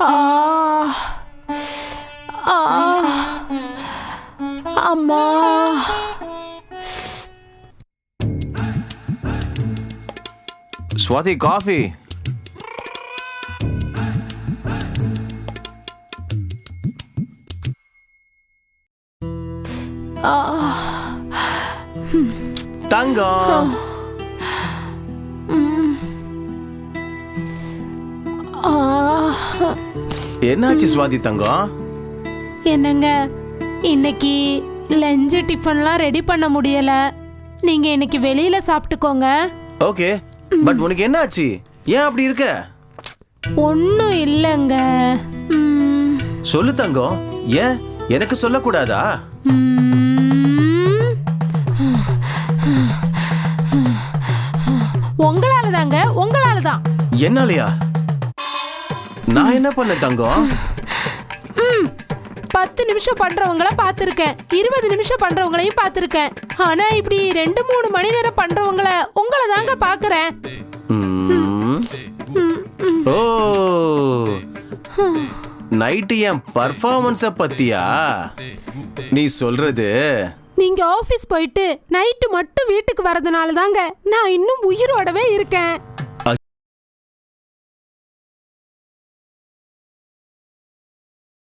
ஆ ஆ அம்மா. ஸ்வாதி, காஃபி. தங்கம். என்னாச்சு ஸ்வாதி தங்கம்? என்னங்க, இன்னைக்கு லஞ்ச் டிஃபன்லாம் ரெடி பண்ண முடியல. நீங்க இன்னைக்கு வெளியில சாப்பிட்டுக்கோங்க. ஓகே, பட் உனக்கு என்னாச்சு? ஏன் அப்படி இருக்க? ஒன்னும் இல்லைங்க. சொல்லு தங்கம், ஏன் எனக்கு சொல்லக்கூடாதா? உங்களால தாங்க, உங்களால தான். என்னாலயா? நான் என்ன பண்ண தங்கம்? 10 நிமிஷம் பண்றவங்கள பாத்திருக்கேன், 20 நிமிஷம் பண்றவங்களையும் பாத்திருக்கேன். ஆனா இப்படி 2-3 மணி நேரம் பண்றவங்கள உங்களை தாங்க பாக்குறேன். ஓ, நைட்டு என் பர்ஃபார்மன்ஸ பத்தியா நீ சொல்றது? நீங்க ஆபீஸ் போயிட்டு நைட்டு மட்டும் வீட்டுக்கு வரதுனால தாங்க நான் இன்னும் உயிரோடவே இருக்கேன்.